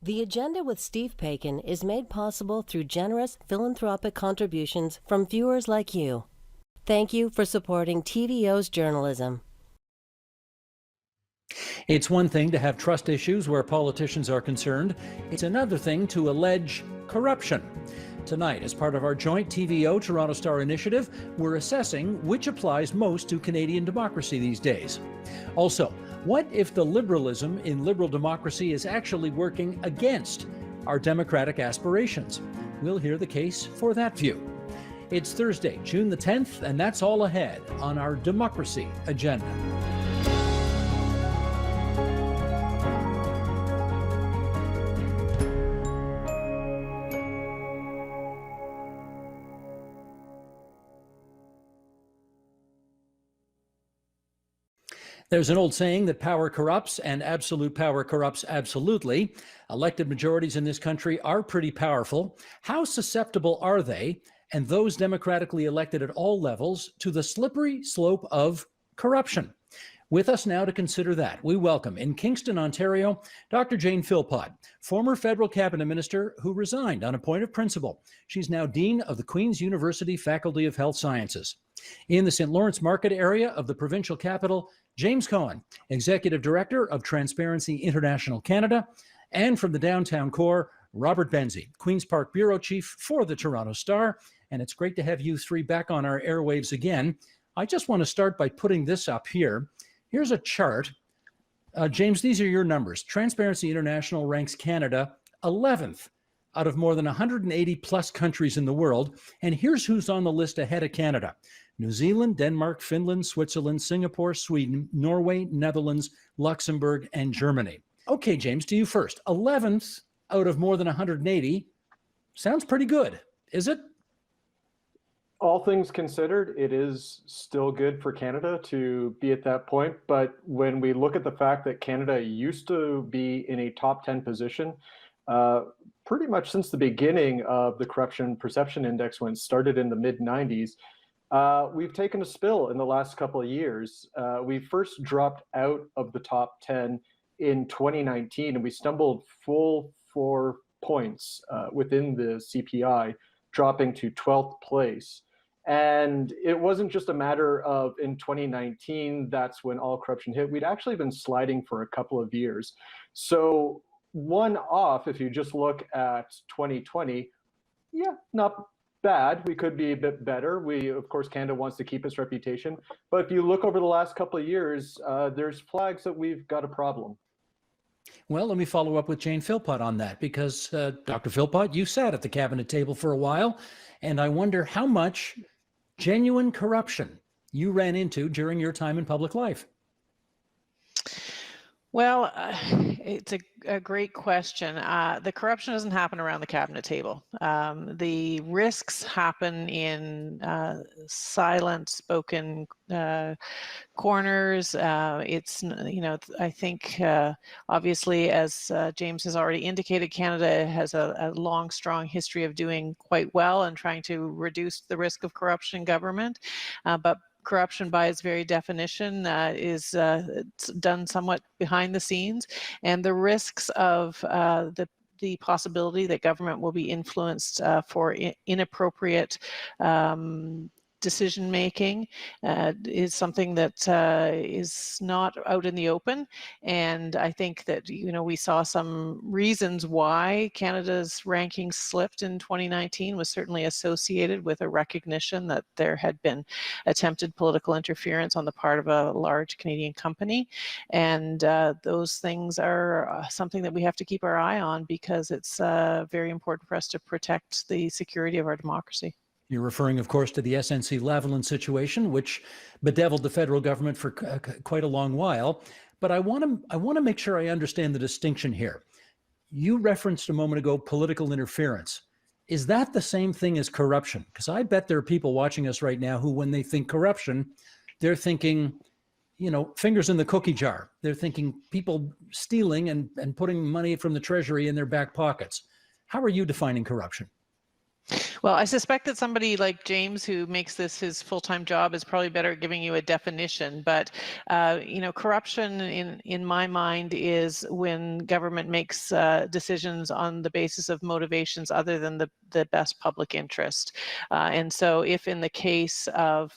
The Agenda with Steve Paikin is made possible through generous philanthropic contributions from viewers like you. Thank you for supporting TVO's journalism. It's one thing to have trust issues where politicians are concerned. It's another thing to allege corruption. Tonight, as part of our joint TVO Toronto Star initiative, we're assessing which applies most to Canadian democracy these days. Also, what if the liberalism in liberal democracy is actually working against our democratic aspirations? We'll hear the case for that view. It's Thursday, June the 10th, and that's all ahead on our Democracy Agenda. There's an old saying that power corrupts and absolute power corrupts absolutely. Elected majorities in this country are pretty powerful. How susceptible are they, and those democratically elected at all levels, to the slippery slope of corruption? With us now to consider that, we welcome in Kingston, Ontario, Dr. Jane Philpott, former federal cabinet minister who resigned on a point of principle. She's now Dean of the Queen's University Faculty of Health Sciences. In the St. Lawrence Market area of the provincial capital, James Cohen, Executive Director of Transparency International Canada, and from the downtown core, Robert Benzie, Queen's Park Bureau Chief for the Toronto Star. And it's great to have you three back on our airwaves again. I just want to start by putting this up here. Here's a chart. James, these are your numbers. Transparency International ranks Canada 11th out of more than 180 plus countries in the world. And here's who's on the list ahead of Canada: New Zealand, Denmark, Finland, Switzerland, Singapore, Sweden, Norway, Netherlands, Luxembourg, and Germany. Okay, James, to you first. 11th out of more than 180 sounds pretty good, is it? All things considered, it is still good for Canada to be at that point. But when we look at the fact that Canada used to be in a top 10 position, pretty much since the beginning of the Corruption Perception Index, when it started in the mid-90s, we've taken a spill in the last couple of years. We first dropped out of the top 10 in 2019, and we stumbled full 4 points within the CPI, dropping to 12th place. And it wasn't just a matter of in 2019, that's when all corruption hit. We'd actually been sliding for a couple of years. So one off, if you just look at 2020, yeah, not bad. We could be a bit better. Of course, Canada wants to keep its reputation. But if you look over the last couple of years, there's flags that we've got a problem. Well, let me follow up with Jane Philpott on that, because Dr. Philpott, you sat at the cabinet table for a while, and I wonder how much genuine corruption you ran into during your time in public life. Well, it's a great question. The corruption doesn't happen around the cabinet table. The risks happen in silent, spoken corners. I think obviously, as James has already indicated, Canada has a long, strong history of doing quite well and trying to reduce the risk of corruption in government. But corruption, by its very definition, is done somewhat behind the scenes, and the risks of the possibility that government will be influenced for inappropriate decision making is something that is not out in the open. And I think that, we saw some reasons why Canada's rankings slipped in 2019 was certainly associated with a recognition that there had been attempted political interference on the part of a large Canadian company. And those things are something that we have to keep our eye on, because it's very important for us to protect the security of our democracy. You're referring, of course, to the SNC-Lavalin situation, which bedeviled the federal government for quite a long while. But I want to make sure I understand the distinction here. You referenced a moment ago political interference. Is that the same thing as corruption? Because I bet there are people watching us right now who, when they think corruption, they're thinking, fingers in the cookie jar. They're thinking people stealing and putting money from the treasury in their back pockets. How are you defining corruption? Well, I suspect that somebody like James, who makes this his full-time job, is probably better at giving you a definition. But corruption, in my mind, is when government makes decisions on the basis of motivations other than the best public interest. And so, if in the case of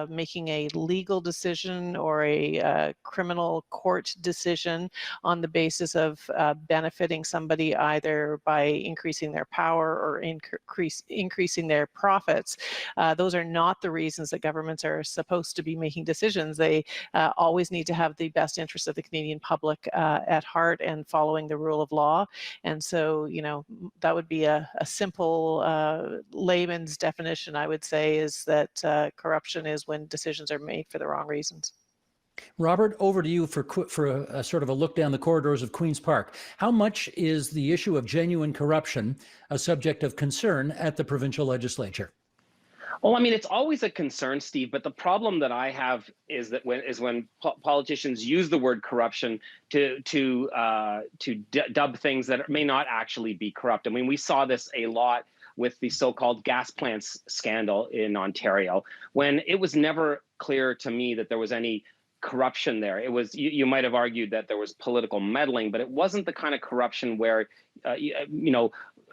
making a legal decision or a criminal court decision on the basis of benefiting somebody either by increasing their power or increasing their profits, those are not the reasons that governments are supposed to be making decisions. They always need to have the best interests of the Canadian public at heart and following the rule of law. And so, that would be a simple layman's definition, I would say, is that corruption is when decisions are made for the wrong reasons. Robert, over to you for a sort of a look down the corridors of Queen's Park. How much is the issue of genuine corruption a subject of concern at the provincial legislature? Well, I mean, it's always a concern, Steve, but the problem that I have is that when politicians use the word corruption to dub things that may not actually be corrupt. I mean, we saw this a lot with the so-called gas plants scandal in Ontario, when it was never clear to me that there was any corruption there. It was, you might have argued that there was political meddling, but it wasn't the kind of corruption where,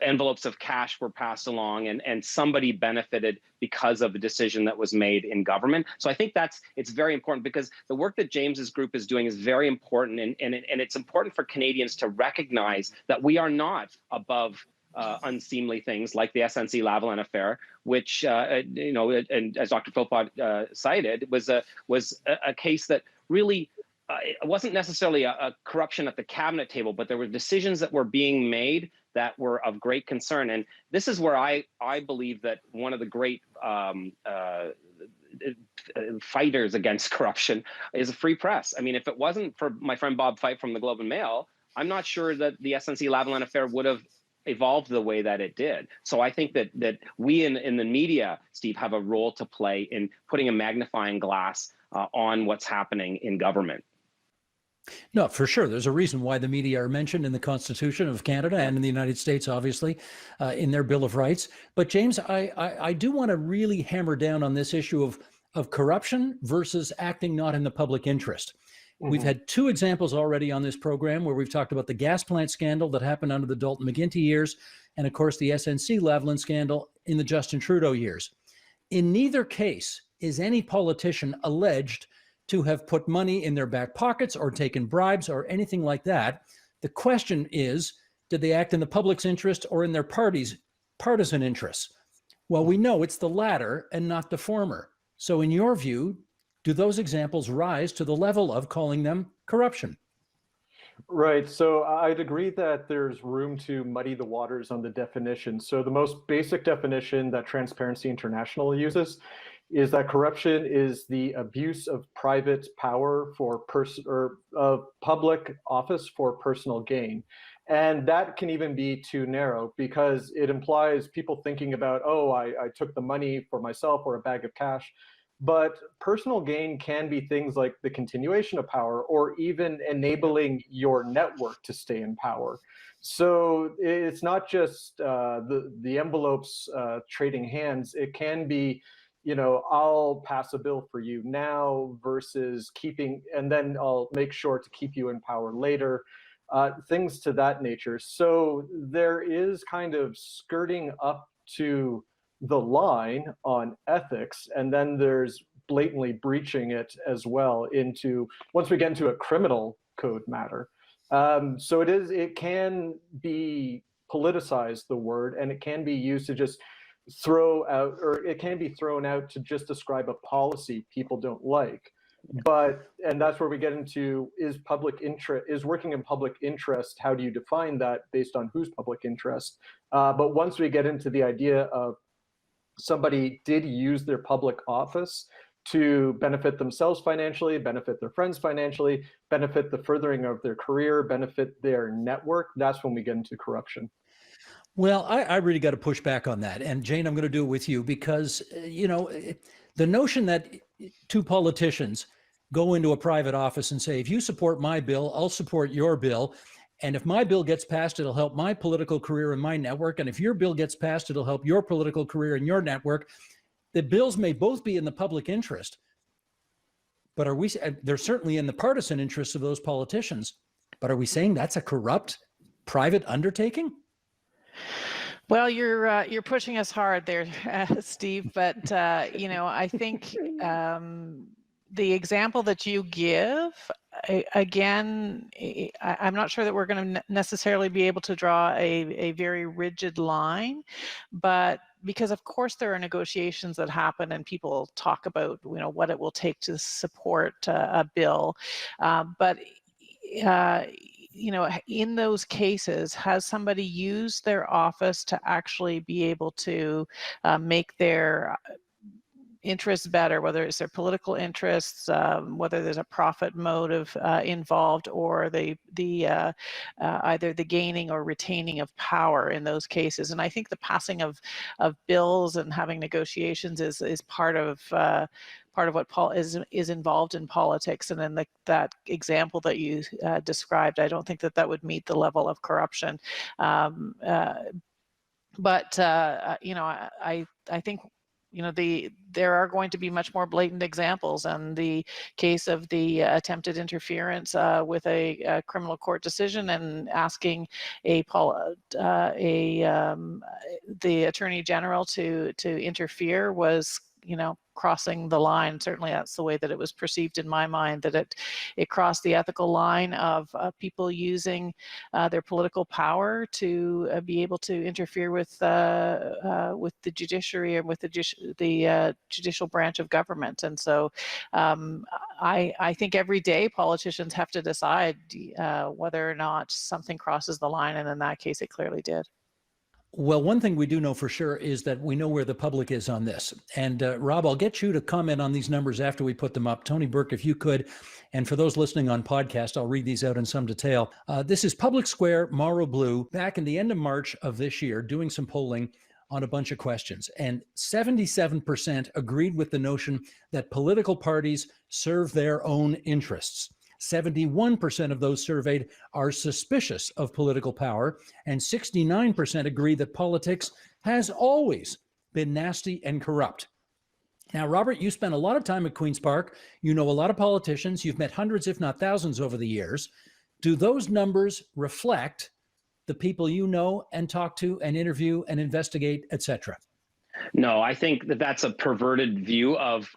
envelopes of cash were passed along and somebody benefited because of the decision that was made in government. So I think it's very important, because the work that James's group is doing is very important. And it's important for Canadians to recognize that we are not above unseemly things like the SNC-Lavalin affair, which, and as Dr. Philpott cited, was a case that really, it wasn't necessarily a corruption at the cabinet table, but there were decisions that were being made that were of great concern. And this is where I believe that one of the great fighters against corruption is a free press. I mean, if it wasn't for my friend Bob Fife from the Globe and Mail, I'm not sure that the SNC-Lavalin affair would have evolved the way that it did. So I think that we in the media, Steve, have a role to play in putting a magnifying glass on what's happening in government. No, for sure. There's a reason why the media are mentioned in the Constitution of Canada and in the United States, obviously, in their Bill of Rights. But James, I do want to really hammer down on this issue of corruption versus acting not in the public interest. We've had two examples already on this program where we've talked about the gas plant scandal that happened under the Dalton McGuinty years, and of course the SNC-Lavalin scandal in the Justin Trudeau years. In neither case is any politician alleged to have put money in their back pockets or taken bribes or anything like that. The question is, did they act in the public's interest or in their party's partisan interests? Well, we know it's the latter and not the former. So in your view, do those examples rise to the level of calling them corruption? Right. So I'd agree that there's room to muddy the waters on the definition. So the most basic definition that Transparency International uses is that corruption is the abuse of private power for public office for personal gain. And that can even be too narrow, because it implies people thinking about, oh, I took the money for myself or a bag of cash. But personal gain can be things like the continuation of power or even enabling your network to stay in power. So it's not just the envelopes trading hands. It can be, I'll pass a bill for you now versus keeping, and then I'll make sure to keep you in power later, things to that nature. So there is kind of skirting up to the line on ethics, and then there's blatantly breaching it as well into, once we get into a criminal code matter. So it can be politicized, the word, and it can be used to just throw out, or it can be thrown out to just describe a policy people don't like. And that's where we get into, is working in public interest, how do you define that based on whose public interest? But once we get into the idea of somebody did use their public office to benefit themselves financially, benefit their friends financially, benefit the furthering of their career, benefit their network, that's when we get into corruption. Well, I really got to push back on that. And Jane, I'm going to do it with you because, the notion that two politicians go into a private office and say, if you support my bill, I'll support your bill, And if my bill gets passed, it'll help my political career and my network. And if your bill gets passed, it'll help your political career and your network. The bills may both be in the public interest, but they're certainly in the partisan interests of those politicians. But are we saying that's a corrupt private undertaking? Well, you're pushing us hard there, Steve. But I think the example that you give, again, I'm not sure that we're going to necessarily be able to draw a very rigid line, but because of course there are negotiations that happen and people talk about what it will take to support a bill, but in those cases, has somebody used their office to actually be able to make their interests better, whether it's their political interests, whether there's a profit motive involved, or either the gaining or retaining of power in those cases. And I think the passing of bills and having negotiations is part of what is involved in politics. And in that example that you described, I don't think that would meet the level of corruption. But I think there are going to be much more blatant examples, and the case of the attempted interference with a criminal court decision and asking the Attorney General to interfere was crossing the line. Certainly that's the way that it was perceived in my mind, that it crossed the ethical line of people using their political power to be able to interfere with the judiciary and with the judicial branch of government. And so I think every day politicians have to decide whether or not something crosses the line, and in that case it clearly did. Well, one thing we do know for sure is that we know where the public is on this. And Rob, I'll get you to comment on these numbers after we put them up. Tony Burke, if you could, and for those listening on podcast, I'll read these out in some detail. This is Public Square, Morrow Blue, back in the end of March of this year, doing some polling on a bunch of questions. And 77% agreed with the notion that political parties serve their own interests. 71% of those surveyed are suspicious of political power, and 69% agree that politics has always been nasty and corrupt. Now, Robert, you spent a lot of time at Queen's Park. You know a lot of politicians. You've met hundreds, if not thousands, over the years. Do those numbers reflect the people you know and talk to and interview and investigate, et cetera? No, I think that's a perverted view of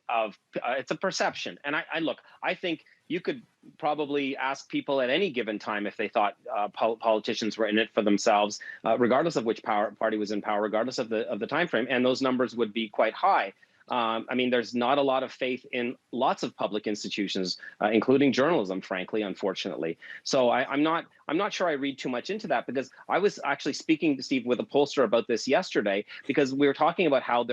it's a perception. And I think you could probably ask people at any given time if they thought politicians were in it for themselves, regardless of which party was in power, regardless of the time frame, and those numbers would be quite high. I mean, there's not a lot of faith in lots of public institutions, including journalism, frankly, unfortunately. So I'm not sure I read too much into that, because I was actually speaking to Steve with a pollster about this yesterday, because we were talking about how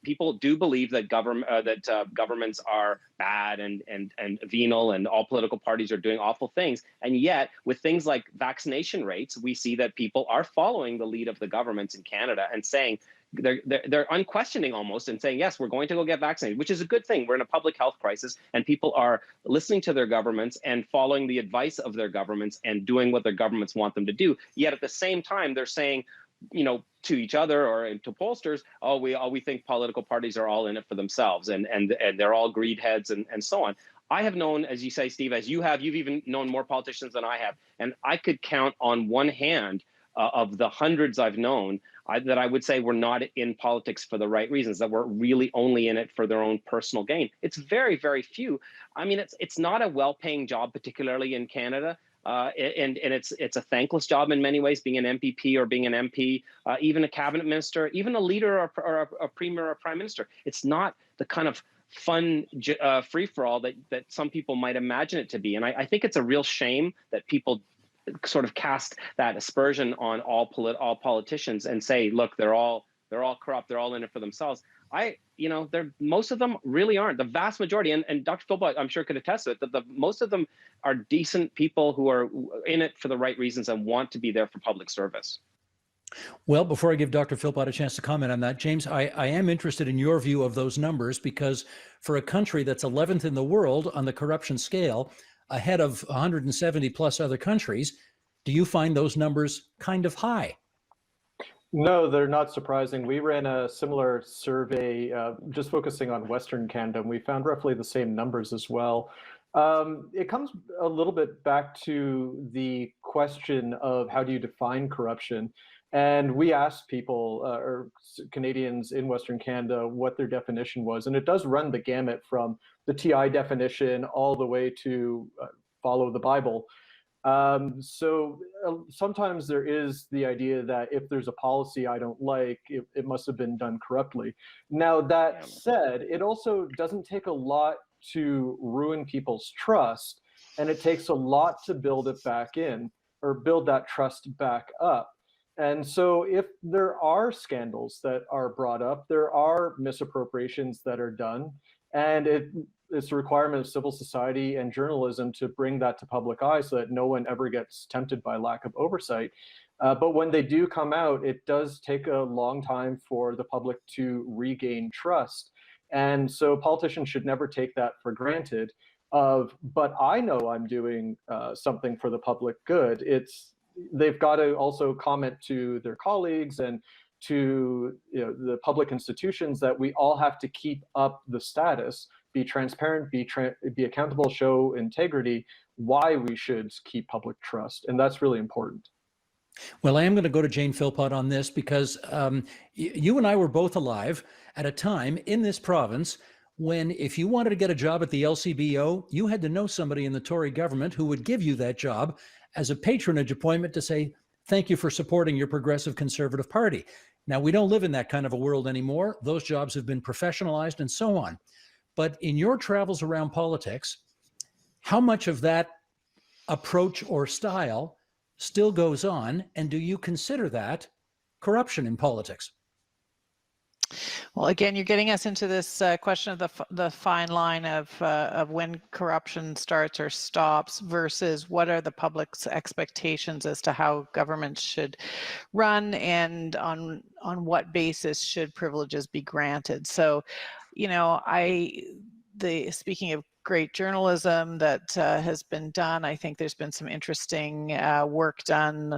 people do believe that governments are bad and venal, and all political parties are doing awful things. And yet, with things like vaccination rates, we see that people are following the lead of the governments in Canada and saying, they're unquestioning almost, and saying, yes, we're going to go get vaccinated, which is a good thing. We're in a public health crisis, and people are listening to their governments and following the advice of their governments and doing what their governments want them to do. Yet at the same time, they're saying, to each other or to pollsters, we think political parties are all in it for themselves, and they're all greed heads and so on. I have known, as you say, Steve, as you've even known more politicians than I have, and I could count on one hand of the hundreds I've known that I would say were not in politics for the right reasons, that were really only in it for their own personal gain. It's very, very few. I mean, it's not a well-paying job, particularly in Canada. And it's a thankless job in many ways, being an MPP or being an MP, even a cabinet minister, even a leader or a premier or a prime minister. It's not the kind of fun free-for-all that some people might imagine it to be. And I think it's a real shame that people sort of cast that aspersion on all politicians and say, look, they're all corrupt, they're all in it for themselves. Most of them really aren't. The vast majority, and Dr. Philpott, I'm sure, could attest to it, that most of them are decent people who are in it for the right reasons and want to be there for public service. Well, before I give Dr. Philpott a chance to comment on that, James, I am interested in your view of those numbers, because for a country that's 11th in the world on the corruption scale, ahead of 170 plus other countries, Do you find those numbers kind of high? No, they're not surprising. We ran a similar survey just focusing on Western Canada, and we found roughly the same numbers as well. It comes a little bit back to the question of how do you define corruption? And we asked people, or Canadians in Western Canada, what their definition was. And it does run the gamut from the TI definition all the way to follow the Bible. Sometimes there is the idea that if there's a policy I don't like, it must have been done corruptly. Now, that said, it also doesn't take a lot to ruin people's trust, and it takes a lot to build it back in or build that trust back up. And so if there are scandals that are brought up, there are misappropriations that are done, and it's a requirement of civil society and journalism to bring that to public eye so that no one ever gets tempted by lack of oversight. But when they do come out, it does take a long time for the public to regain trust. And so politicians should never take that for granted but I know I'm doing something for the public good. They've got to also comment to their colleagues and to the public institutions that we all have to keep up the status, be transparent, be accountable, show integrity, why we should keep public trust. And that's really important. Well, I am going to go to Jane Philpott on this because you and I were both alive at a time in this province when if you wanted to get a job at the LCBO, you had to know somebody in the Tory government who would give you that job as a patronage appointment to say, thank you for supporting your progressive conservative party. Now, we don't live in that kind of a world anymore. Those jobs have been professionalized and so on. But in your travels around politics, how much of that approach or style still goes on? And do you consider that corruption in politics? Well, again, you're getting us into this question of the fine line of when corruption starts or stops versus what are the public's expectations as to how governments should run and on what basis should privileges be granted. So, speaking of great journalism that has been done, I think there's been some interesting work done,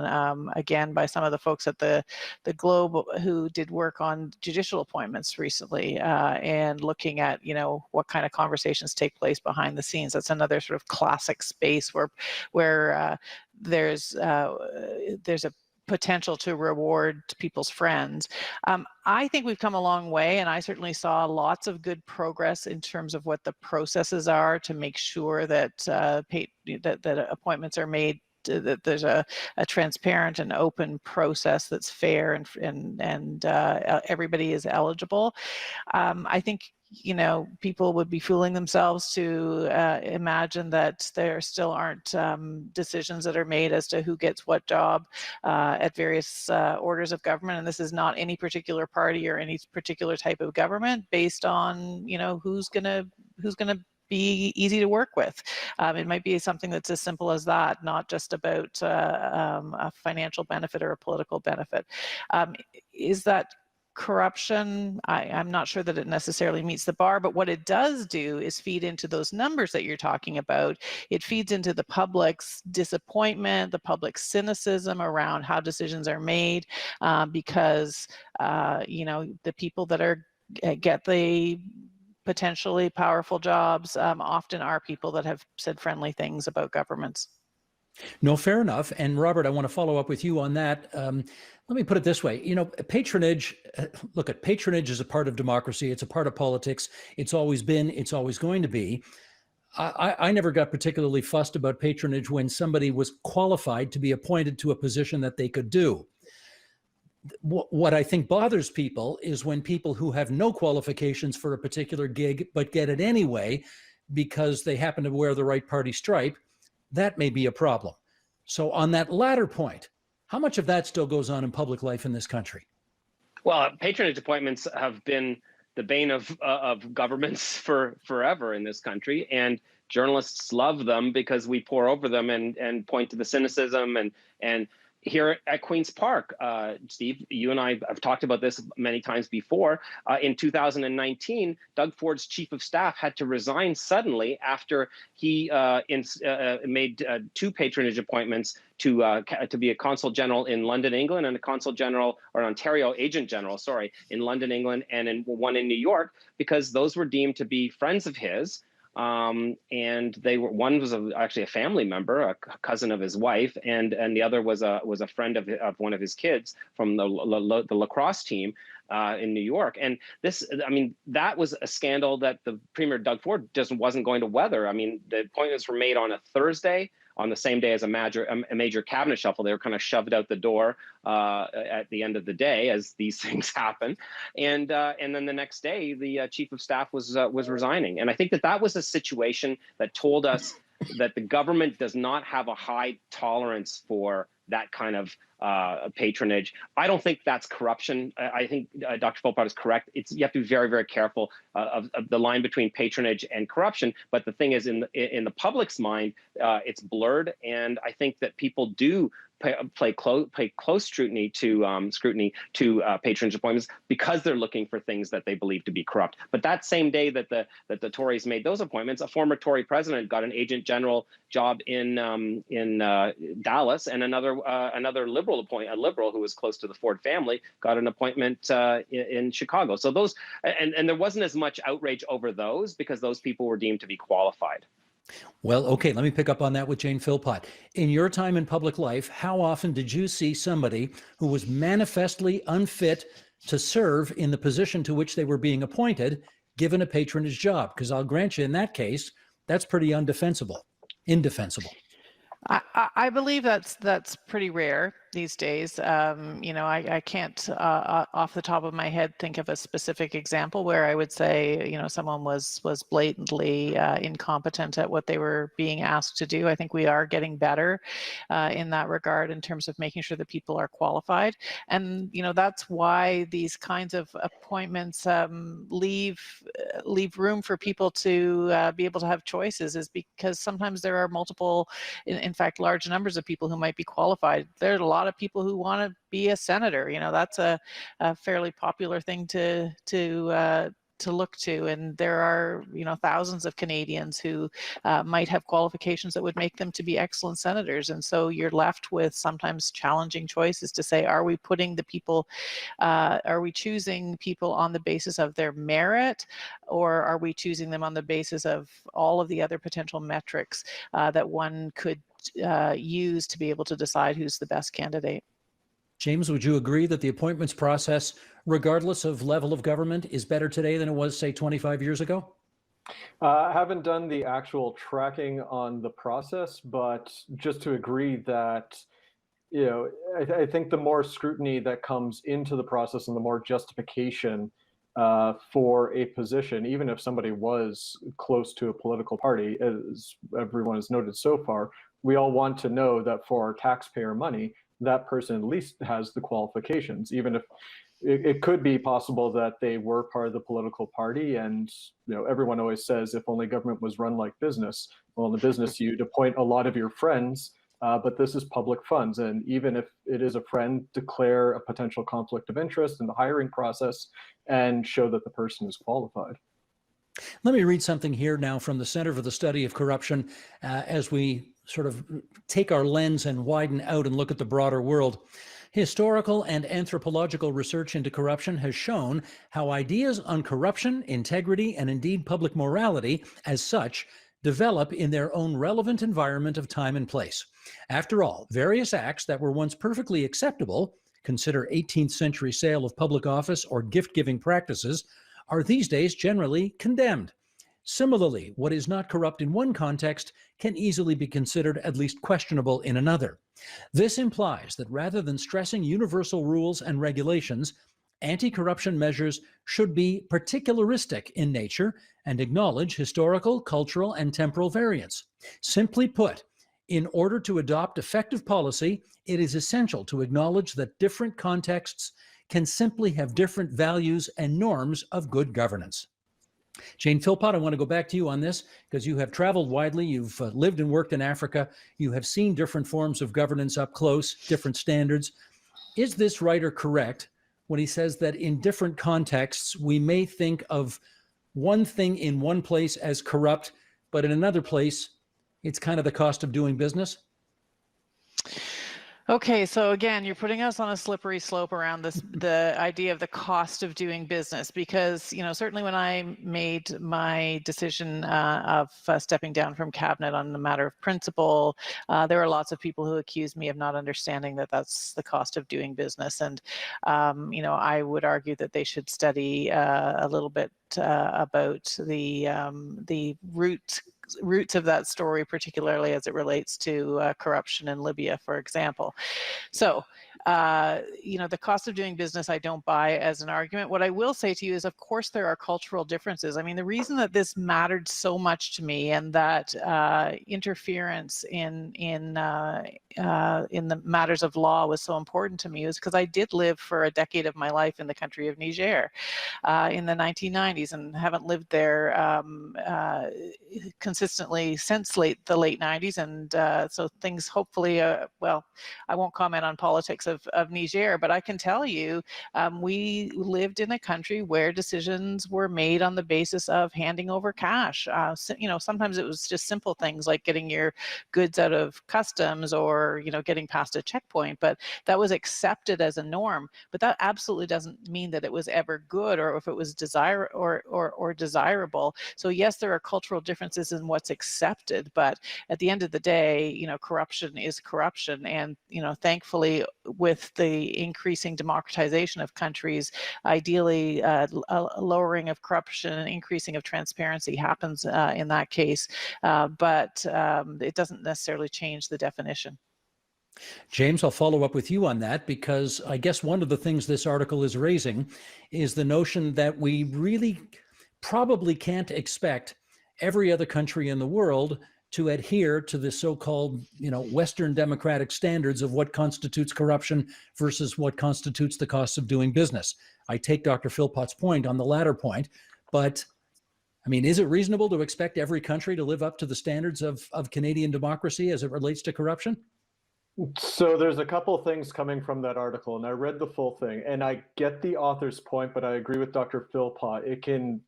again, by some of the folks at the Globe who did work on judicial appointments recently and looking at, what kind of conversations take place behind the scenes. That's another sort of classic space where there's a potential to reward people's friends. I think we've come a long way, and I certainly saw lots of good progress in terms of what the processes are to make sure that that appointments are made, that there's a transparent and open process that's fair and everybody is eligible. I think people would be fooling themselves to imagine that there still aren't decisions that are made as to who gets what job at various orders of government. And this is not any particular party or any particular type of government based on, who's gonna be easy to work with. It might be something that's as simple as that, not just about a financial benefit or a political benefit. Is that corruption? I'm not sure that it necessarily meets the bar, but what it does do is feed into those numbers that you're talking about. It feeds into the public's disappointment, the public's cynicism around how decisions are made, because the people that get the potentially powerful jobs often are people that have said friendly things about governments. No, fair enough. And Robert, I want to follow up with you on that. Let me put it this way. Patronage, patronage is a part of democracy. It's a part of politics. It's always been, it's always going to be. I never got particularly fussed about patronage when somebody was qualified to be appointed to a position that they could do. What I think bothers people is when people who have no qualifications for a particular gig but get it anyway because they happen to wear the right party stripe. That may be a problem. So on that latter point, how much of that still goes on in public life in this country? Well, patronage appointments have been the bane of governments for forever in this country, and journalists love them because we pour over them and point to the cynicism and here at Queen's Park, Steve, you and I have talked about this many times before. In 2019, Doug Ford's chief of staff had to resign suddenly after he made 2 patronage appointments to be a consul general in London, England, and a consul general, or an Ontario agent general, sorry, in London, England, and one in New York, because those were deemed to be friends of his. And one was actually a family member, a cousin of his wife, and the other was a friend of one of his kids from the lacrosse team in New York. And this, I mean, that was a scandal that the Premier Doug Ford just wasn't going to weather. I mean, the appointments were made on a Thursday, on the same day as a major cabinet shuffle. They were kind of shoved out the door at the end of the day, as these things happen. And then the next day, the chief of staff was resigning. And I think that was a situation that told us that the government does not have a high tolerance for that kind of patronage. I don't think that's corruption. I think Dr. Philpott is correct. You have to be very, very careful of the line between patronage and corruption. But the thing is, in the public's mind, it's blurred, and I think that people do pay close scrutiny to patronage appointments because they're looking for things that they believe to be corrupt. But that same day that the Tories made those appointments, a former Tory president got an agent general job in Dallas, and another liberal who was close to the Ford family got an appointment in Chicago. So those, and there wasn't as much outrage over those because those people were deemed to be qualified. Well, okay, let me pick up on that with Jane Philpott. In your time in public life, how often did you see somebody who was manifestly unfit to serve in the position to which they were being appointed, given a patronage job? Because I'll grant you, in that case, that's pretty indefensible. I believe that's pretty rare these days. I can't off the top of my head think of a specific example where I would say, someone was blatantly incompetent at what they were being asked to do. I think we are getting better in that regard in terms of making sure that people are qualified. And, that's why these kinds of appointments leave room for people to be able to have choices, is because sometimes there are multiple, in fact, large numbers of people who might be qualified. There's a lot of people who want to be a senator. That's a fairly popular thing to look to, and there are thousands of Canadians who might have qualifications that would make them to be excellent senators. And so you're left with sometimes challenging choices to say, are we choosing people on the basis of their merit, or are we choosing them on the basis of all of the other potential metrics that one could use to be able to decide who's the best candidate? James, would you agree that the appointments process, regardless of level of government, is better today than it was, say, 25 years ago? I haven't done the actual tracking on the process, but just to agree that, I think the more scrutiny that comes into the process and the more justification for a position, even if somebody was close to a political party, as everyone has noted so far, we all want to know that for our taxpayer money, that person at least has the qualifications, even if it could be possible that they were part of the political party. And everyone always says, if only government was run like business. Well, in the business, you'd appoint a lot of your friends, but this is public funds. And even if it is a friend, declare a potential conflict of interest in the hiring process and show that the person is qualified. Let me read something here now from the Center for the Study of Corruption as we sort of take our lens and widen out and look at the broader world. Historical and anthropological research into corruption has shown how ideas on corruption, integrity, and indeed public morality as such develop in their own relevant environment of time and place. After all, various acts that were once perfectly acceptable, consider 18th century sale of public office or gift-giving practices, are these days generally condemned. Similarly, what is not corrupt in one context can easily be considered at least questionable in another. This implies that rather than stressing universal rules and regulations, anti-corruption measures should be particularistic in nature and acknowledge historical, cultural, and temporal variance. Simply put, in order to adopt effective policy, it is essential to acknowledge that different contexts can simply have different values and norms of good governance. Jane Philpott, I want to go back to you on this because you have traveled widely. You've lived and worked in Africa. You have seen different forms of governance up close, different standards. Is this writer correct when he says that in different contexts, we may think of one thing in one place as corrupt, but in another place, it's kind of the cost of doing business? Okay, so again, you're putting us on a slippery slope around this, the idea of the cost of doing business, because, you know, certainly when I made my decision of stepping down from cabinet on a matter of principle, there were lots of people who accused me of not understanding that that's the cost of doing business. And, you know, I would argue that they should study a little bit about the roots of that story, particularly as it relates to corruption in Libya, for example. So, you know, the cost of doing business, I don't buy as an argument. What I will say to you is, of course, there are cultural differences. I mean, the reason that this mattered so much to me, and that interference in the matters of law was so important to me, is because I did live for a decade of my life in the country of Niger in the 1990s, and haven't lived there consistently since the late 90s. And so things hopefully, well, I won't comment on politics of Niger, but I can tell you we lived in a country where decisions were made on the basis of handing over cash. So, you know, sometimes it was just simple things like getting your goods out of customs, or, you know, getting past a checkpoint, but that was accepted as a norm. But that absolutely doesn't mean that it was ever good, or if it was or desirable. So yes, there are cultural differences in what's accepted, but at the end of the day, you know, corruption is corruption. And, you know, thankfully, with the increasing democratization of countries, ideally a lowering of corruption and increasing of transparency happens in that case, but it doesn't necessarily change the definition. James, I'll follow up with you on that, because I guess one of the things this article is raising is the notion that we really probably can't expect every other country in the world to adhere to the so-called, you know, Western democratic standards of what constitutes corruption versus what constitutes the costs of doing business. I take Dr. Philpott's point on the latter point, but I mean, is it reasonable to expect every country to live up to the standards of Canadian democracy as it relates to corruption? So there's a couple of things coming from that article, and I read the full thing, and I get the author's point, but I agree with Dr. Philpott. It can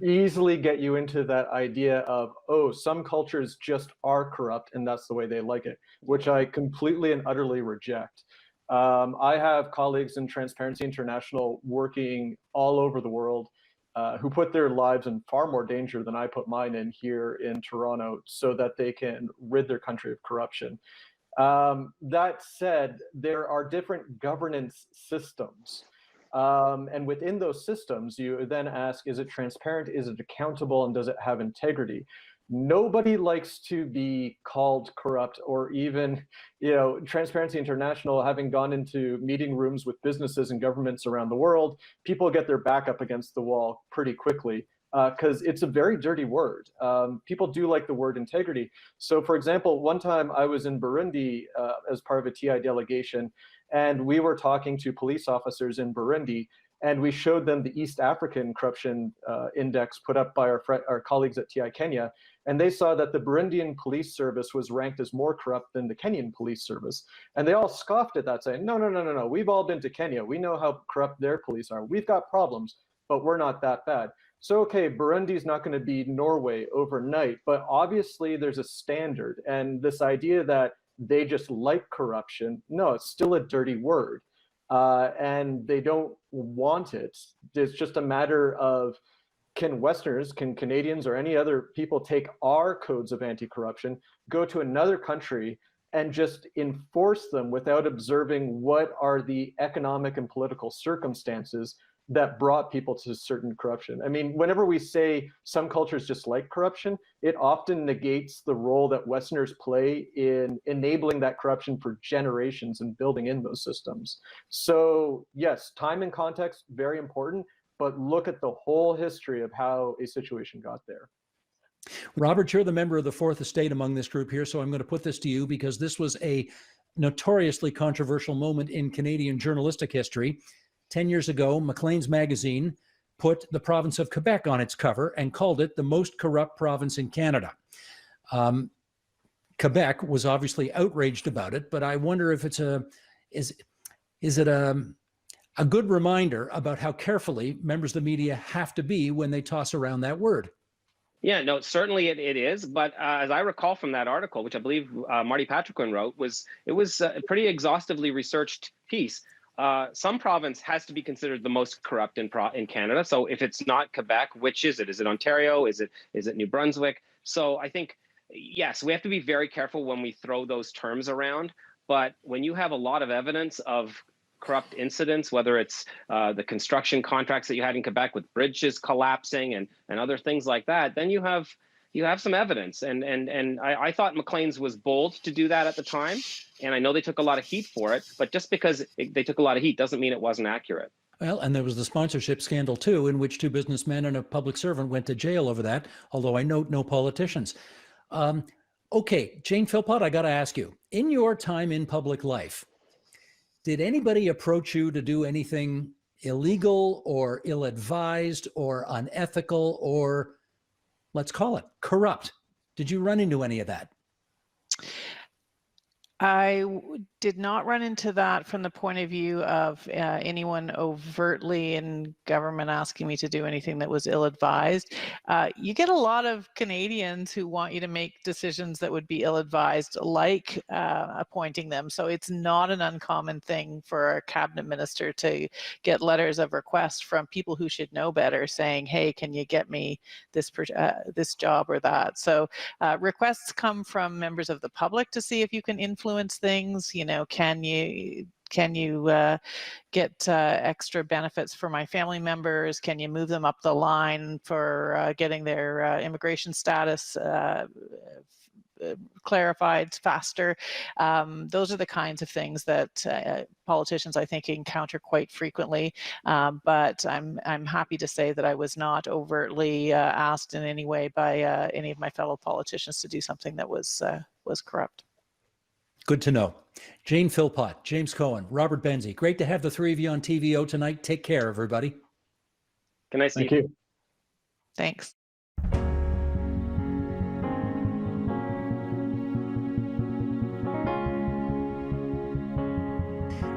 easily get you into that idea of, oh, some cultures just are corrupt and that's the way they like it, which I completely and utterly reject. I have colleagues in Transparency International working all over the world who put their lives in far more danger than I put mine in here in Toronto so that they can rid their country of corruption. That said, there are different governance systems. And within those systems, you then ask, is it transparent? Is it accountable? And does it have integrity? Nobody likes to be called corrupt, or even, you know, Transparency International, having gone into meeting rooms with businesses and governments around the world, people get their back up against the wall pretty quickly because it's a very dirty word. People do like the word integrity. So for example, one time I was in Burundi as part of a TI delegation, and we were talking to police officers in Burundi, and we showed them the East African corruption index put up by our colleagues at TI Kenya, and they saw that the Burundian police service was ranked as more corrupt than the Kenyan police service. And they all scoffed at that, saying, no, no, no, no, no, we've all been to Kenya. We know how corrupt their police are. We've got problems, but we're not that bad. So, okay, Burundi's not going to be Norway overnight, but obviously there's a standard. And this idea that they just like corruption, no, it's still a dirty word. And they don't want it. It's just a matter of, can Westerners, can Canadians, or any other people take our codes of anti-corruption, go to another country and just enforce them without observing what are the economic and political circumstances that brought people to certain corruption? I mean, whenever we say some cultures just like corruption, it often negates the role that Westerners play in enabling that corruption for generations and building in those systems. So yes, time and context, very important, but look at the whole history of how a situation got there. Robert, you're the member of the Fourth Estate among this group here, so I'm going to put this to you because this was a notoriously controversial moment in Canadian journalistic history. 10 years ago, Maclean's magazine put the province of Quebec on its cover and called it the most corrupt province in Canada. Quebec was obviously outraged about it, but I wonder if it's is it a good reminder about how carefully members of the media have to be when they toss around that word. Yeah, no, certainly it is. But as I recall from that article, which I believe Marty Patrick wrote, it was a pretty exhaustively researched piece. Some province has to be considered the most corrupt in Canada. So if it's not Quebec, which is it? Is it Ontario? Is it New Brunswick? So I think, yes, we have to be very careful when we throw those terms around. But when you have a lot of evidence of corrupt incidents, whether it's the construction contracts that you had in Quebec with bridges collapsing and other things like that, then you have some evidence. And I thought Maclean's was bold to do that at the time. And I know they took a lot of heat for it, but just because they took a lot of heat doesn't mean it wasn't accurate. Well, and there was the sponsorship scandal too, in which 2 businessmen and a public servant went to jail over that, although I note no politicians. Okay, Jane Philpott, I got to ask you, in your time in public life, did anybody approach you to do anything illegal or ill-advised or unethical or, let's call it, corrupt? Did you run into any of that? I did not run into that from the point of view of anyone overtly in government asking me to do anything that was ill-advised. You get a lot of Canadians who want you to make decisions that would be ill-advised, like appointing them. So it's not an uncommon thing for a cabinet minister to get letters of request from people who should know better, saying, "Hey, can you get me this job or that?" So requests come from members of the public to see if you can influence things. You know, can you get extra benefits for my family members? Can you move them up the line for getting their immigration status clarified faster? Those are the kinds of things that politicians, I think, encounter quite frequently. But I'm happy to say that I was not overtly asked in any way by any of my fellow politicians to do something that was corrupt. Good to know. Jane Philpott, James Cohen, Robert Benzie, great to have the 3 of you on TVO tonight. Take care, everybody. Good night, Steve. Thank you. Thanks.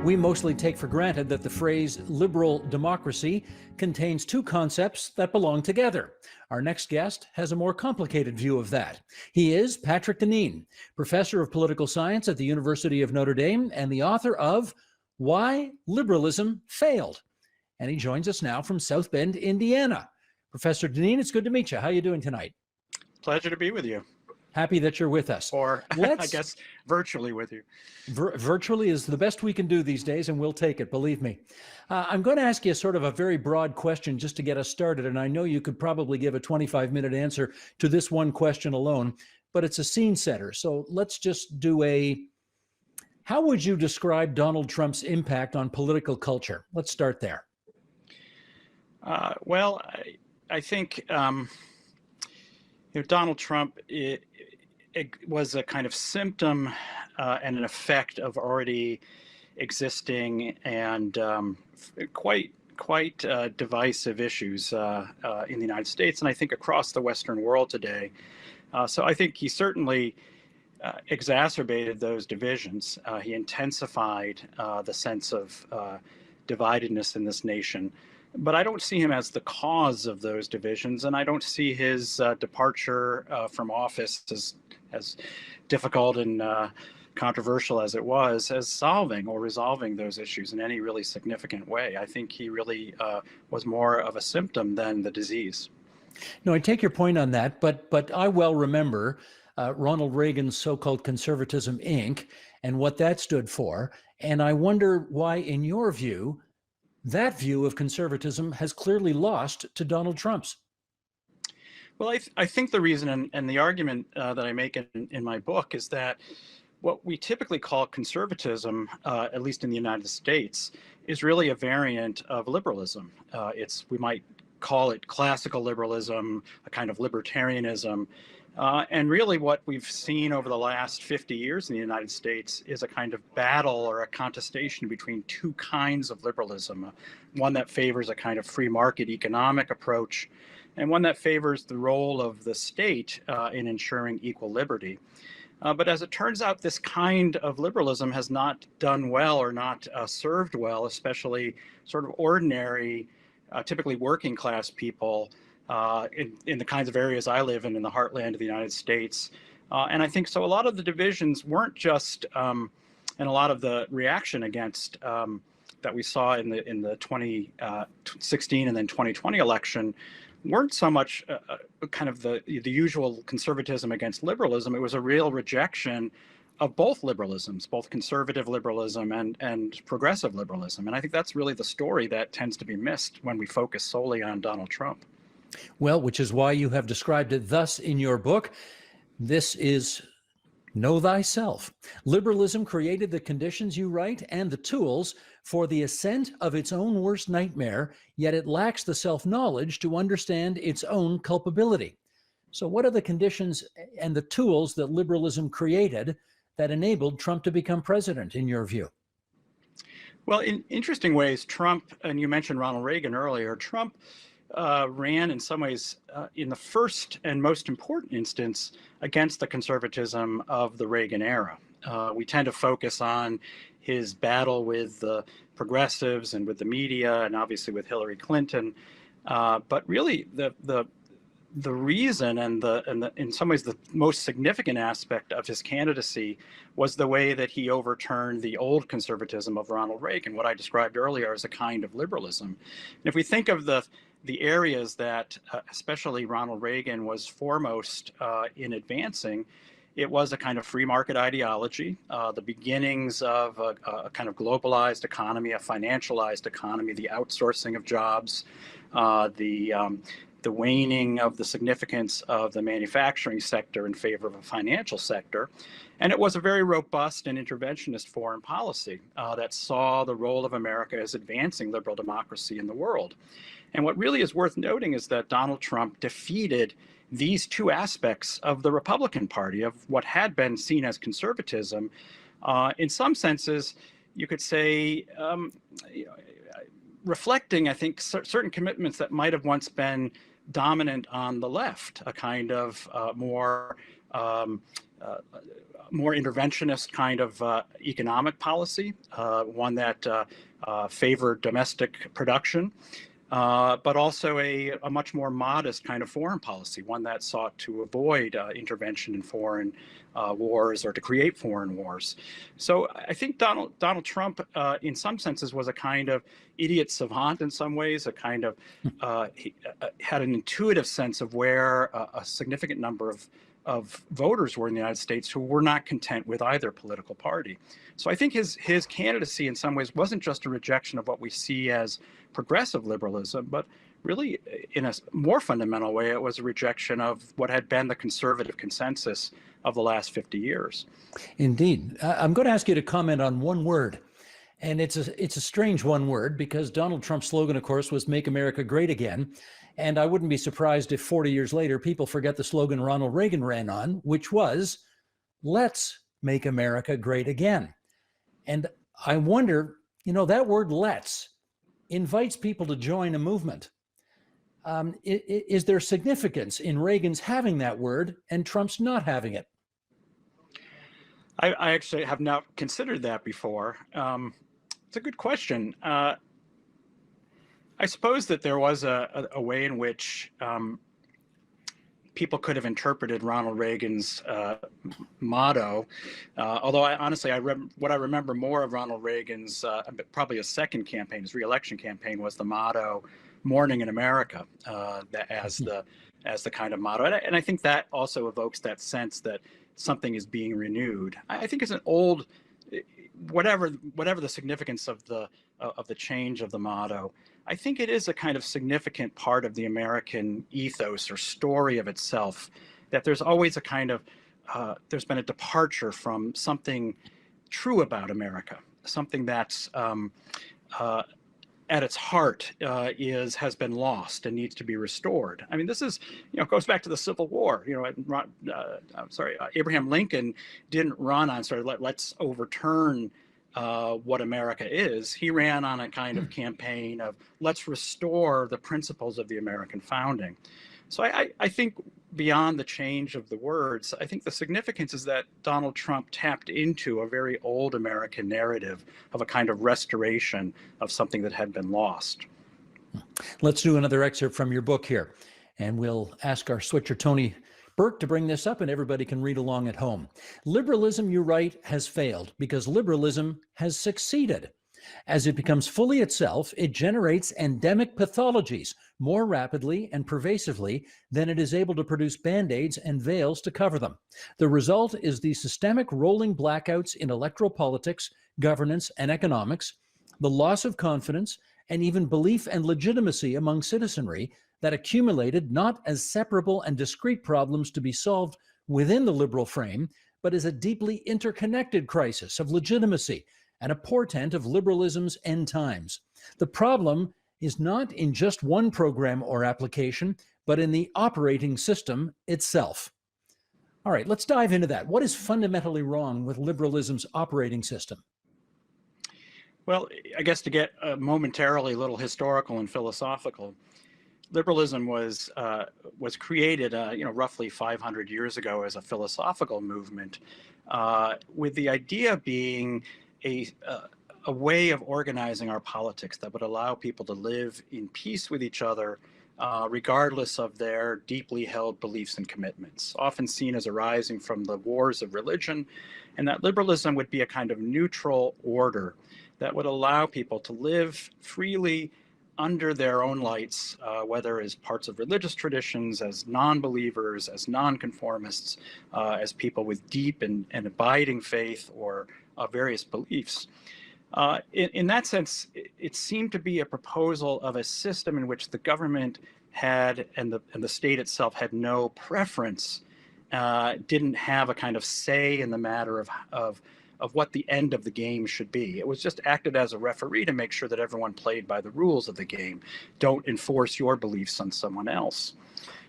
We mostly take for granted that the phrase liberal democracy contains 2 concepts that belong together. Our next guest has a more complicated view of that. He is Patrick Deneen, professor of political science at the University of Notre Dame and the author of Why Liberalism Failed. And he joins us now from South Bend, Indiana. Professor Deneen, it's good to meet you. How are you doing tonight? Pleasure to be with you. Happy that you're with us. Or I guess virtually with you. Virtually is the best we can do these days, and we'll take it, believe me. I'm going to ask you sort of a very broad question just to get us started, and I know you could probably give a 25-minute answer to this one question alone, but it's a scene setter. So let's just do how would you describe Donald Trump's impact on political culture? Let's start there. Well, I think Donald Trump it was a kind of symptom and an effect of already existing and quite divisive issues in the United States, and I think across the Western world today. So I think he certainly exacerbated those divisions. He intensified the sense of dividedness in this nation. But I don't see him as the cause of those divisions, and I don't see his departure from office as difficult and controversial as it was, as solving or resolving those issues in any really significant way. I think he really was more of a symptom than the disease. No, I take your point on that, but I well remember Ronald Reagan's so-called Conservatism, Inc., and what that stood for, and I wonder why, in your view, that view of conservatism has clearly lost to Donald Trump's. Well, I think the reason and the argument that I make in my book is that what we typically call conservatism, at least in the United States, is really a variant of liberalism. We might call it classical liberalism, a kind of libertarianism. And really what we've seen over the last 50 years in the United States is a kind of battle or a contestation between two kinds of liberalism, one that favors a kind of free market economic approach, and one that favors the role of the state in ensuring equal liberty. But as it turns out, this kind of liberalism has not done well or not served well, especially sort of ordinary, typically working class people in the kinds of areas I live in the heartland of the United States. And I think so a lot of the divisions weren't just, and a lot of the reaction against that we saw in the 2016 and then 2020 election weren't so much kind of the usual conservatism against liberalism. It was a real rejection of both liberalisms, both conservative liberalism and progressive liberalism. And I think that's really the story that tends to be missed when we focus solely on Donald Trump. Well, which is why you have described it thus in your book. This is Know Thyself. Liberalism created the conditions, you write, and the tools for the ascent of its own worst nightmare, yet it lacks the self-knowledge to understand its own culpability. So what are the conditions and the tools that liberalism created that enabled Trump to become president, in your view? Well, in interesting ways, Trump, and you mentioned Ronald Reagan earlier, Trump ran in some ways in the first and most important instance against the conservatism of the Reagan era. We tend to focus on his battle with the progressives and with the media and obviously with Hillary Clinton. But really the reason and in some ways the most significant aspect of his candidacy was the way that he overturned the old conservatism of Ronald Reagan, what I described earlier as a kind of liberalism. And if we think of the areas that especially Ronald Reagan was foremost in advancing, it was a kind of free market ideology, the beginnings of a kind of globalized economy, a financialized economy, the outsourcing of jobs, the waning of the significance of the manufacturing sector in favor of a financial sector. And it was a very robust and interventionist foreign policy that saw the role of America as advancing liberal democracy in the world. And what really is worth noting is that Donald Trump defeated these two aspects of the Republican Party, of what had been seen as conservatism. In some senses, you could say, reflecting, I think, certain commitments that might have once been dominant on the left, a kind of more interventionist kind of economic policy, one that favored domestic production, but also a much more modest kind of foreign policy, one that sought to avoid intervention in foreign wars or to create foreign wars. So I think Donald Trump, in some senses, was a kind of idiot savant in some ways, a kind of, he had an intuitive sense of where a significant number of voters were in the United States who were not content with either political party. So I think his candidacy in some ways wasn't just a rejection of what we see as progressive liberalism, but really in a more fundamental way, it was a rejection of what had been the conservative consensus of the last 50 years. Indeed. I'm going to ask you to comment on one word. And it's a strange one word, because Donald Trump's slogan, of course, was "Make America Great Again." And I wouldn't be surprised if 40 years later, people forget the slogan Ronald Reagan ran on, which was, "Let's make America great again." And I wonder, that word "let's" invites people to join a movement. Is there significance in Reagan's having that word and Trump's not having it? I actually have not considered that before. It's a good question. I suppose that there was a way in which people could have interpreted Ronald Reagan's motto, although honestly, what I remember more of Ronald Reagan's, probably his second campaign, his re-election campaign, was the motto "Morning in America," as the kind of motto. And I think that also evokes that sense that something is being renewed. I think it's an old, whatever the significance of the change of the motto, I think it is a kind of significant part of the American ethos or story of itself, that there's always a kind of, there's been a departure from something true about America, something that's at its heart has been lost and needs to be restored. I mean, this is, goes back to the Civil War. Abraham Lincoln didn't run on sort of let's overturn what America is. He ran on a kind of campaign of let's restore the principles of the American founding. So I think beyond the change of the words, I think the significance is that Donald Trump tapped into a very old American narrative of a kind of restoration of something that had been lost. Let's do another excerpt from your book here, and we'll ask our switcher, Tony Burke, to bring this up, and everybody can read along at home. Liberalism, you write, has failed because liberalism has succeeded. As it becomes fully itself, it generates endemic pathologies more rapidly and pervasively than it is able to produce band-aids and veils to cover them. The result is the systemic rolling blackouts in electoral politics, governance, and economics, the loss of confidence, and even belief and legitimacy among citizenry that accumulated not as separable and discrete problems to be solved within the liberal frame, but as a deeply interconnected crisis of legitimacy and a portent of liberalism's end times. The problem is not in just one program or application, but in the operating system itself. All right, let's dive into that. What is fundamentally wrong with liberalism's operating system? Well, I guess to get momentarily a little historical and philosophical, liberalism was created, roughly 500 years ago as a philosophical movement, with the idea being a way of organizing our politics that would allow people to live in peace with each other, regardless of their deeply held beliefs and commitments, often seen as arising from the wars of religion, and that liberalism would be a kind of neutral order that would allow people to live freely under their own lights, whether as parts of religious traditions, as non-believers, as non-conformists, as people with deep and abiding faith or various beliefs. In that sense, it seemed to be a proposal of a system in which the government had and the state itself had no preference, didn't have a kind of say in the matter of what the end of the game should be. It was just acted as a referee to make sure that everyone played by the rules of the game. Don't enforce your beliefs on someone else.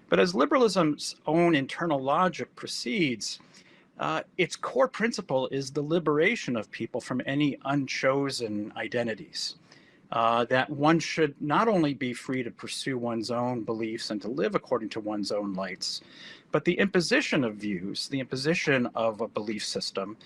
But as liberalism's own internal logic proceeds, its core principle is the liberation of people from any unchosen identities. That one should not only be free to pursue one's own beliefs and to live according to one's own lights, but the imposition of views, the imposition of a belief system,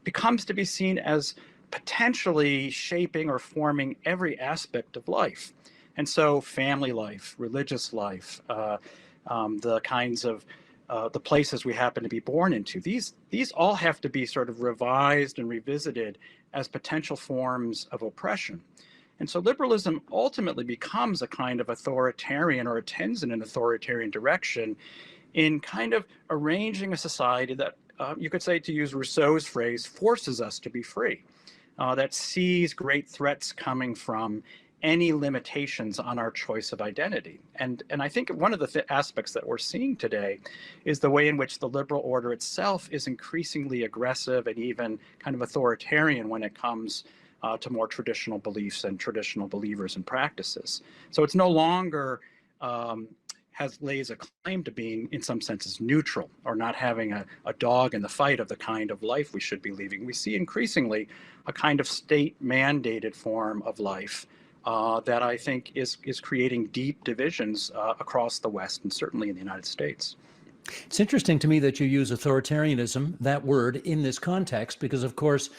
becomes to be seen as potentially shaping or forming every aspect of life. And so family life, religious life, the kinds of the places we happen to be born into, these all have to be sort of revised and revisited as potential forms of oppression. And so liberalism ultimately becomes a kind of authoritarian, or it tends in an authoritarian direction, in kind of arranging a society that, you could say, to use Rousseau's phrase, forces us to be free, that sees great threats coming from any limitations on our choice of identity. And I think one of the aspects that we're seeing today is the way in which the liberal order itself is increasingly aggressive and even kind of authoritarian when it comes to more traditional beliefs and traditional believers and practices. So it's no longer lays a claim to being, in some senses, neutral, or not having a dog in the fight of the kind of life we should be leading. We see increasingly a kind of state-mandated form of life that I think is creating deep divisions across the West and certainly in the United States. It's interesting to me that you use authoritarianism, that word, in this context, because, of course,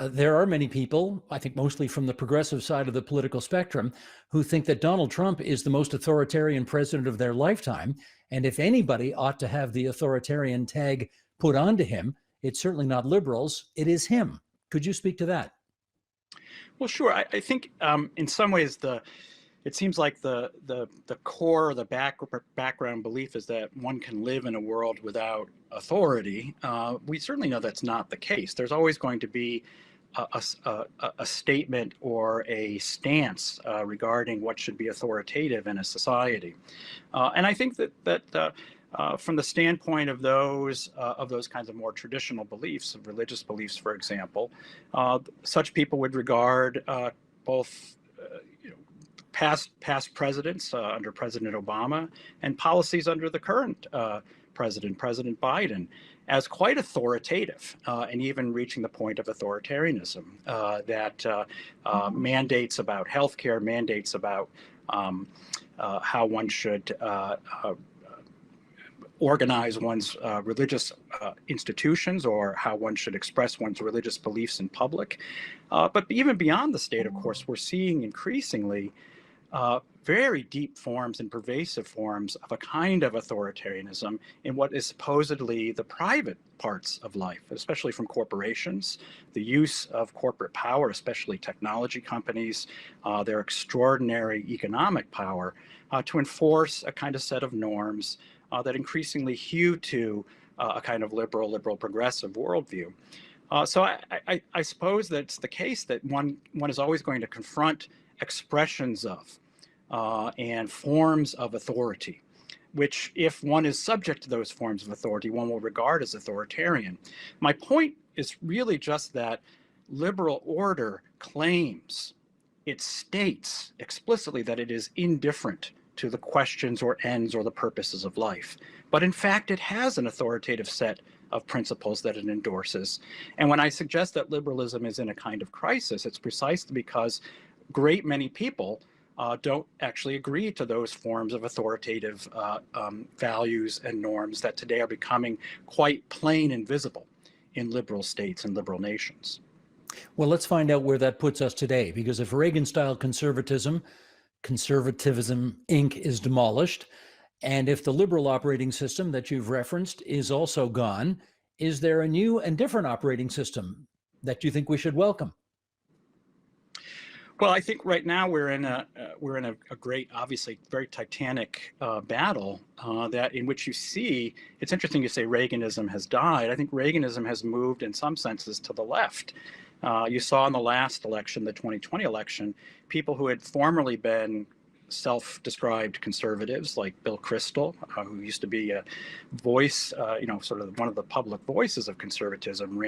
there are many people, I think mostly from the progressive side of the political spectrum, who think that Donald Trump is the most authoritarian president of their lifetime. And if anybody ought to have the authoritarian tag put onto him, it's certainly not liberals, it is him. Could you speak to that? Well, sure. I think in some ways it seems like the core, the background belief is that one can live in a world without authority. We certainly know that's not the case. There's always going to be a statement or a stance regarding what should be authoritative in a society. And I think that from the standpoint of those kinds of more traditional beliefs, of religious beliefs, for example, such people would regard both past presidents under President Obama and policies under the current President Biden, as quite authoritative and even reaching the point of authoritarianism, that mandates about healthcare, mandates about how one should organize one's religious institutions, or how one should express one's religious beliefs in public. But even beyond the state, of course, we're seeing increasingly very deep forms and pervasive forms of a kind of authoritarianism in what is supposedly the private parts of life, especially from corporations, the use of corporate power, especially technology companies, their extraordinary economic power to enforce a kind of set of norms that increasingly hew to a kind of liberal progressive worldview. So I suppose that it's the case that one is always going to confront expressions of and forms of authority, which, if one is subject to those forms of authority, one will regard as authoritarian. My point is really just that liberal order claims, it states explicitly that it is indifferent to the questions or ends or the purposes of life. But in fact, it has an authoritative set of principles that it endorses. And when I suggest that liberalism is in a kind of crisis, it's precisely because great many people don't actually agree to those forms of authoritative values and norms that today are becoming quite plain and visible in liberal states and liberal nations. Well, let's find out where that puts us today, because if Reagan-style conservatism Inc. is demolished, and if the liberal operating system that you've referenced is also gone, is there a new and different operating system that you think we should welcome? Well, I think right now we're in a great, obviously very titanic battle that in which you see, it's interesting you say Reaganism has died. I think Reaganism has moved in some senses to the left. You saw in the last election, the 2020 election, people who had formerly been self-described conservatives like Bill Kristol, who used to be a voice, sort of one of the public voices of conservatism,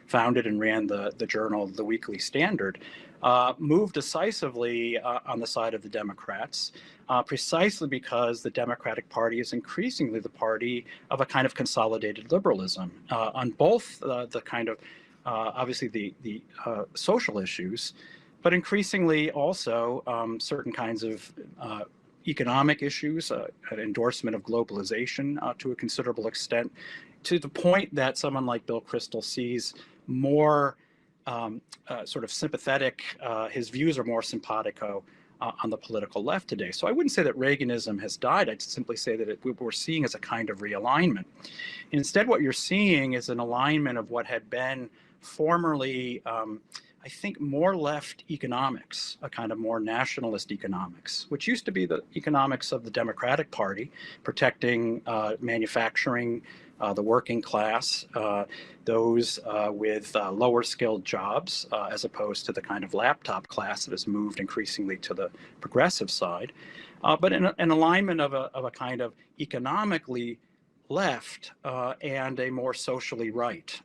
founded and ran the journal, The Weekly Standard, moved decisively on the side of the Democrats, precisely because the Democratic Party is increasingly the party of a kind of consolidated liberalism on both the kind of obviously the social issues, but increasingly also certain kinds of economic issues, an endorsement of globalization to a considerable extent, to the point that someone like Bill Kristol sees more sort of sympathetic, his views are more simpatico on the political left today. So I wouldn't say that Reaganism has died. I'd simply say that we're seeing as a kind of realignment. Instead, what you're seeing is an alignment of what had been formerly, I think, more left economics, a kind of more nationalist economics, which used to be the economics of the Democratic Party, protecting manufacturing, the working class, those with lower skilled jobs, as opposed to the kind of laptop class that has moved increasingly to the progressive side, but an alignment of a kind of economically left and a more socially right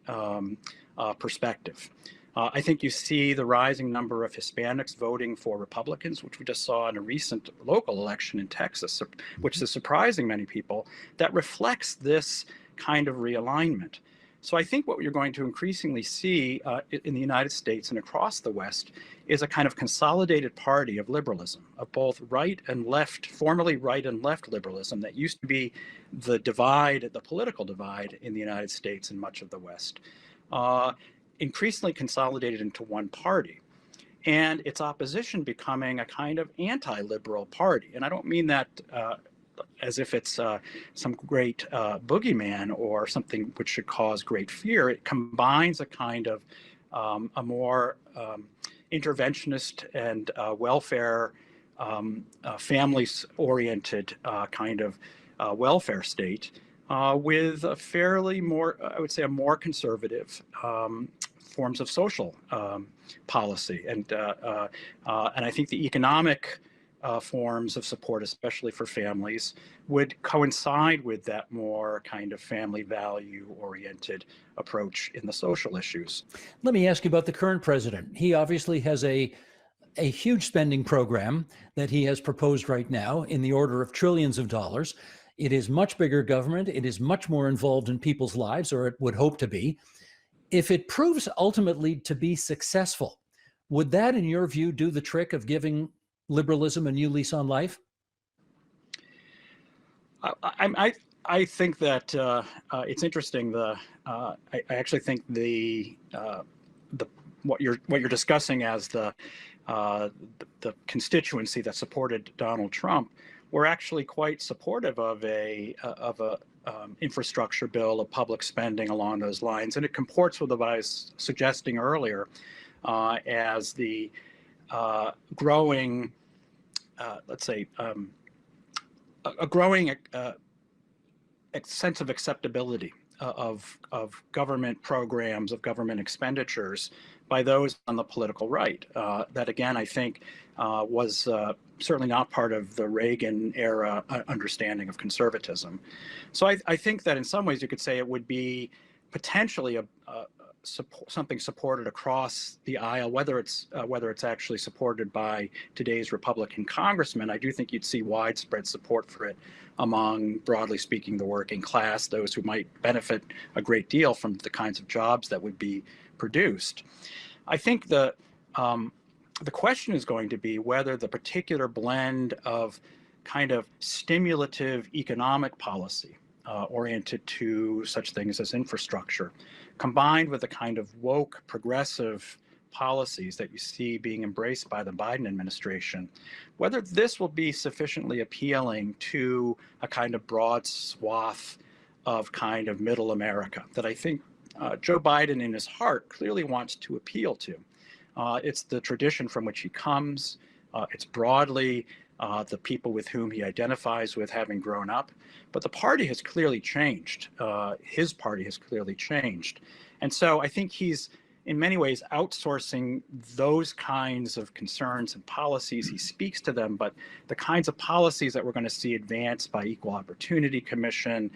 perspective. I think you see the rising number of Hispanics voting for Republicans, which we just saw in a recent local election in Texas, which is surprising many people, that reflects this kind of realignment. So I think what you're going to increasingly see in the United States and across the West is a kind of consolidated party of liberalism, of both right and left, formerly right and left liberalism that used to be the divide, the political divide in the United States and much of the West. Increasingly consolidated into one party, and its opposition becoming a kind of anti-liberal party. And I don't mean that as if it's some great boogeyman or something which should cause great fear. It combines a kind of a more interventionist and welfare, families-oriented kind of welfare state with a fairly more, I would say, a more conservative forms of social policy, and I think the economic forms of support, especially for families, would coincide with that more kind of family value-oriented approach in the social issues. Let me ask you about the current president. He obviously has a a huge spending program that he has proposed right now in the order of trillions of dollars. It is much bigger government. It is much more involved in people's lives, or it would hope to be. If it proves ultimately to be successful, would that, in your view, do the trick of giving liberalism a new lease on life? I think that it's interesting. I actually think what you're discussing as the constituency that supported Donald Trump were actually quite supportive of a infrastructure bill, of public spending along those lines, and it comports with what I was suggesting earlier as the growing, let's say, a growing sense of acceptability of government programs, of government expenditures by those on the political right. That, again, I think was certainly not part of the Reagan era understanding of conservatism. So I think that in some ways you could say it would be potentially something supported across the aisle, whether it's actually supported by today's Republican congressmen. I do think you'd see widespread support for it among, broadly speaking, the working class, those who might benefit a great deal from the kinds of jobs that would be produced. I think the question is going to be whether the particular blend of kind of stimulative economic policy oriented to such things as infrastructure, combined with the kind of woke progressive policies that you see being embraced by the Biden administration, whether this will be sufficiently appealing to a kind of broad swath of kind of middle America that I think Joe Biden in his heart clearly wants to appeal to. It's the tradition from which he comes. It's broadly the people with whom he identifies with having grown up. But the party has clearly changed. His party has clearly changed. And so I think he's in many ways outsourcing those kinds of concerns and policies. He speaks to them, but the kinds of policies that we're going to see advanced by Equal Opportunity Commission,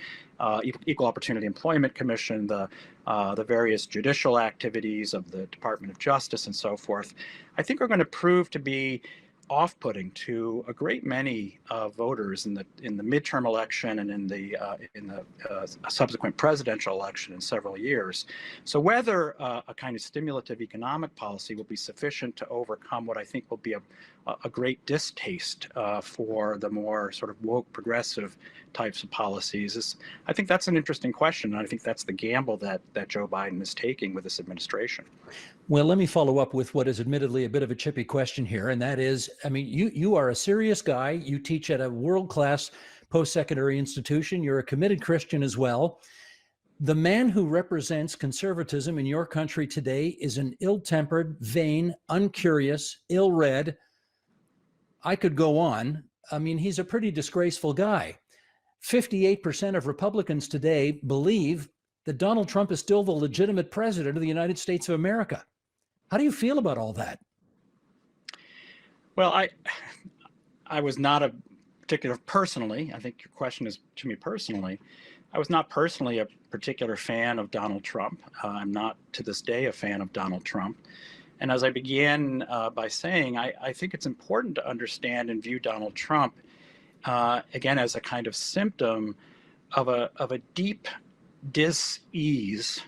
Equal Opportunity Employment Commission, the various judicial activities of the Department of Justice and so forth, I think are going to prove to be off-putting to a great many voters in the midterm election and in the subsequent presidential election in several years. So whether a kind of stimulative economic policy will be sufficient to overcome what I think will be a great distaste for the more sort of woke progressive types of policies I think that's an interesting question, and I think that's the gamble that Joe Biden is taking with this administration. Well, let me follow up with what is admittedly a bit of a chippy question here, and that is, I mean, you are a serious guy. You teach at a world-class post-secondary institution. You're a committed Christian as well. The man who represents conservatism in your country today is an ill-tempered, vain, uncurious, ill-read. I could go on. I mean, he's a pretty disgraceful guy. 58% of Republicans today believe that Donald Trump is still the legitimate president of the United States of America. How do you feel about all that? Well, I was not a particular personally, I think your question is to me personally, I was not personally a particular fan of Donald Trump. I'm not to this day a fan of Donald Trump. And as I began by saying, I think it's important to understand and view Donald Trump again as a kind of symptom of a deep dis-ease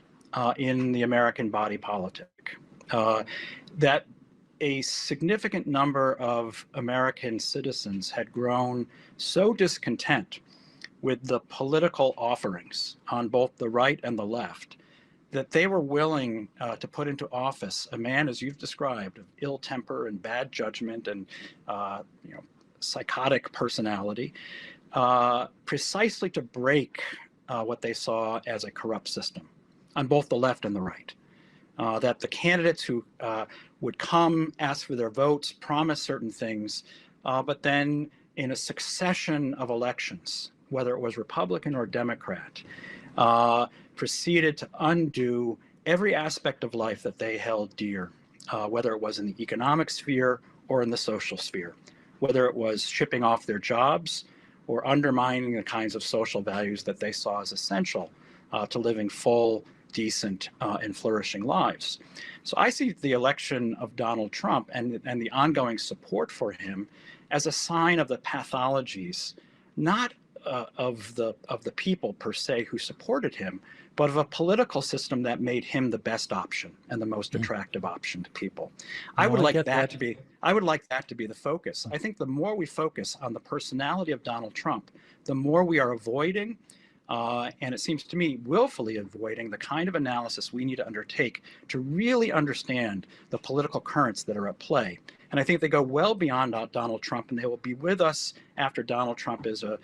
in the American body politic. That a significant number of American citizens had grown so discontent with the political offerings on both the right and the left that they were willing to put into office a man, as you've described, of ill temper and bad judgment and psychotic personality, precisely to break what they saw as a corrupt system on both the left and the right. That the candidates who would come, ask for their votes, promise certain things, but then in a succession of elections, whether it was Republican or Democrat, proceeded to undo every aspect of life that they held dear, whether it was in the economic sphere or in the social sphere, whether it was shipping off their jobs or undermining the kinds of social values that they saw as essential to living full, decent and flourishing lives. So I see the election of Donald Trump and the ongoing support for him as a sign of the pathologies, not of the people per se who supported him, but of a political system that made him the best option and the most attractive option to people. I would like that to be the focus. I think the more we focus on the personality of Donald Trump, the more we are avoiding, and it seems to me willfully avoiding, the kind of analysis we need to undertake to really understand the political currents that are at play. And I think they go well beyond Donald Trump, and they will be with us after Donald Trump is a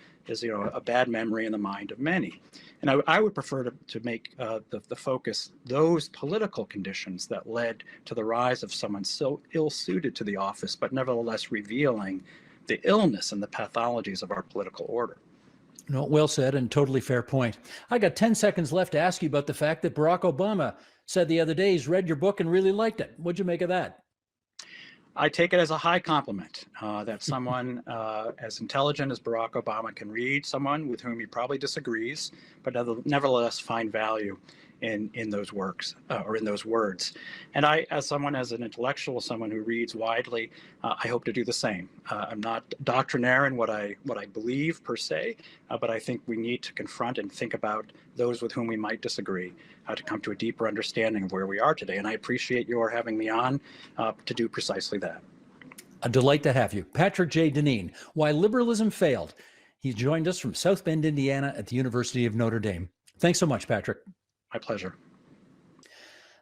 bad memory in the mind of many. And I would prefer to make the focus those political conditions that led to the rise of someone so ill-suited to the office, but nevertheless revealing the illness and the pathologies of our political order. No, well said, and totally fair point. I got 10 seconds left to ask you about the fact that Barack Obama said the other day he's read your book and really liked it. What'd you make of that? I take it as a high compliment that someone as intelligent as Barack Obama can read someone with whom he probably disagrees, but nevertheless find value in those works or in those words. And I, as an intellectual, someone who reads widely, I hope to do the same. I'm not doctrinaire in what I believe per se, but I think we need to confront and think about those with whom we might disagree to come to a deeper understanding of where we are today. And I appreciate your having me on to do precisely that. A delight to have you. Patrick J. Deneen, Why Liberalism Failed. He joined us from South Bend, Indiana at the University of Notre Dame. Thanks so much, Patrick. My pleasure.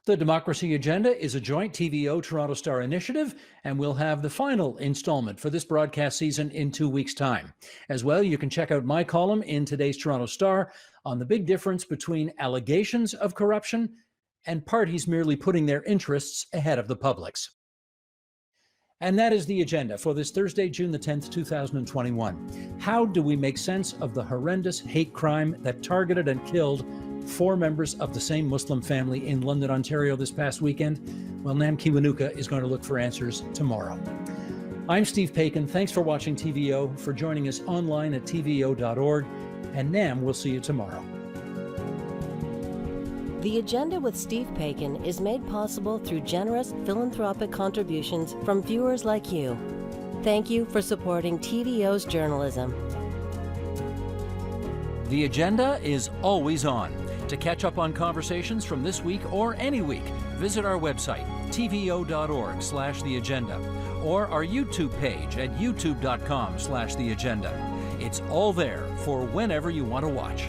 The Democracy Agenda is a joint TVO Toronto Star initiative, and we'll have the final installment for this broadcast season in 2 weeks' time. As well, you can check out my column in today's Toronto Star on the big difference between allegations of corruption and parties merely putting their interests ahead of the public's. And that is the agenda for this Thursday, June the 10th, 2021. How do we make sense of the horrendous hate crime that targeted and killed 4 members of the same Muslim family in London, Ontario this past weekend? Well, Nam Kiwanuka is going to look for answers tomorrow. I'm Steve Paikin. Thanks for watching TVO, for joining us online at tvo.org, and Nam, we'll see you tomorrow. The Agenda with Steve Paikin is made possible through generous philanthropic contributions from viewers like you. Thank you for supporting TVO's journalism. The Agenda is always on. To catch up on conversations from this week or any week, visit our website, tvo.org/theagenda, or our YouTube page at youtube.com/theagenda. It's all there for whenever you want to watch.